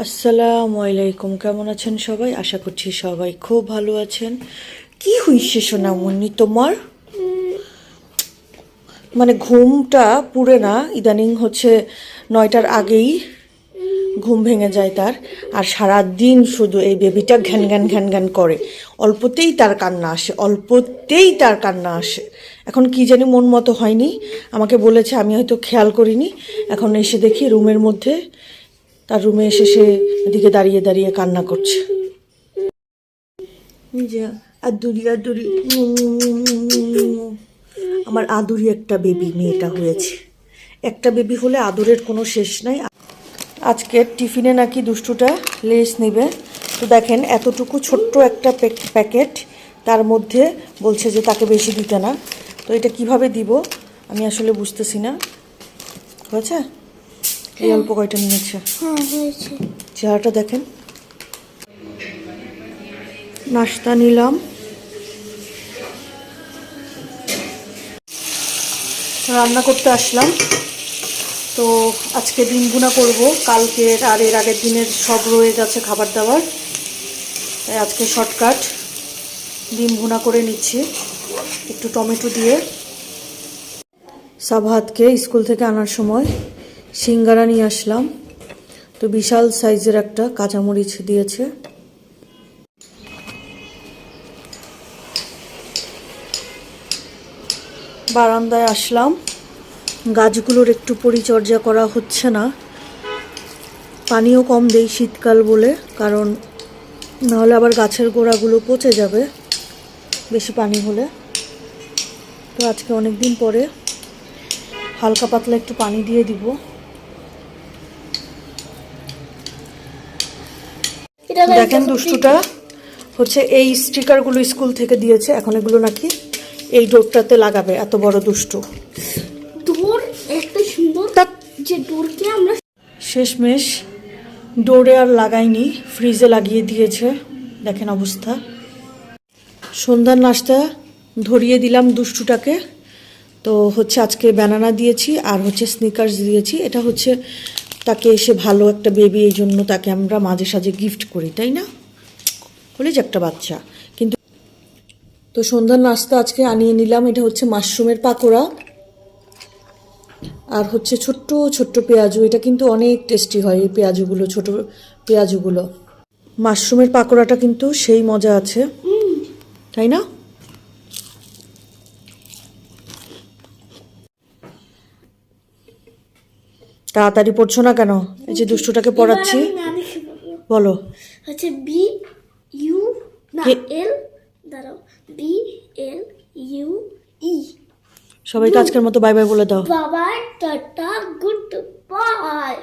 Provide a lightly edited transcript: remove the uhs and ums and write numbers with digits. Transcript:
আসসালামু আলাইকুম, কেমন আছেন সবাই? আশা করছি সবাই খুব ভালো আছেন। কি হইছে সোনামণি তোমার? মানে ঘুমটা পুরে না, ইদানিং হচ্ছে 9টার আগেই ঘুম ভেঙে যায় তার। আর সারা দিন শুধু এই বেবিটা ঘ্যান ঘ্যান ঘ্যান ঘ্যান করে। অল্পতেই তার কান্না আসে, অল্পতেই তার কান্না আসে। এখন কি জানি মন মতো হয়নি, আমাকে বলেছে, আমি হয়তো খেয়াল করিনি। এখন এসে দেখি রুমের মধ্যে, তার রুমে এসে সে এদিকে দাঁড়িয়ে দাঁড়িয়ে কান্না করছে। যে আদুরি আদুরি আমার আদুরি একটা বেবি মেয়েটা হয়েছে। একটা বেবি হলে আদরের কোনো শেষ নাই। আজকে টিফিনে নাকি দুষ্টুটা লেস নেবে। তো দেখেন এতটুকু ছোট্ট একটা প্যাকেট, তার মধ্যে বলছে যে তাকে বেশি দিতে না। তো এটা কিভাবে দিব আমি আসলে বুঝতেছি না। হয়েছে? এই অল্প কয়টা নিয়েছে। চেহারাটা দেখেন। নাস্তা নিলাম, রান্না করতে আসলাম। তো আজকে ডিম ভুনা করব, কালকের আর এর আগের দিনের সব রয়ে গেছে খাবার দাবার, তাই আজকে শর্টকাট ডিম ভুনা করে নিচ্ছি একটু টমেটো দিয়ে। সাবহাতকে স্কুল থেকে আনার সময় সিঙ্গারা নিয়ে আসলাম, তো বিশাল সাইজের একটা কাঁচামরিচ দিয়েছে। বারান্দায় আসলাম, গাছগুলোর একটু পরিচর্যা করা হচ্ছে না, পানিও কম দেই শীতকাল বলে, কারণ নাহলে আবার গাছের গোড়াগুলো পচে যাবে বেশি পানি হলে। তো আজকে অনেক দিন পরে হালকা পাতলা একটু পানি দিয়ে দিব। দেখেন দুষ্টুটা হচ্ছে এই স্টিকারগুলো স্কুল থেকে দিয়েছে, এখন এগুলো নাকি এই ডোরটাতে লাগাবে। এত বড় দুষ্টু ডোর, একটা সুন্দর যে ডোরকে আমরা শেষমেশ ডোরে আর লাগাইনি, ফ্রিজে লাগিয়ে দিয়েছে। দেখেন অবস্থা। সন্ধ্যার নাস্তা ধরিয়ে দিলাম দুষ্টুটাকে। তো হচ্ছে আজকে ব্যানানা দিয়েছি আর হচ্ছে স্নিকার্স দিয়েছি। এটা হচ্ছে তাকে এসে ভালো একটা বেবি, এই জন্য তাকে আমরা মাঝে সাঝে গিফট করি, তাই না? বলি যে একটা বাচ্চা। কিন্তু তো সন্ধ্যার নাস্তা আজকে আনিয়ে নিলাম, এটা হচ্ছে মাশরুমের পাকোড়া আর হচ্ছে ছোট্ট ছোট্ট পেঁয়াজু। এটা কিন্তু অনেক টেস্টি হয় এই পেঁয়াজুগুলো, ছোট পেঁয়াজুগুলো। মাশরুমের পাকোড়াটা কিন্তু সেই মজা আছে, তাই না? তাড়াতাড়ি পড়ছো না কেন? এই যে দুষ্টুটাকে পড়াচ্ছি, বলো। হচ্ছে বি ইউ না এল, দাঁড়াও, বি এল ইউ ই। সবাইকে আজকের মতো বাই বাই বলে দাও। বাবাই টাটা, গুড বাই।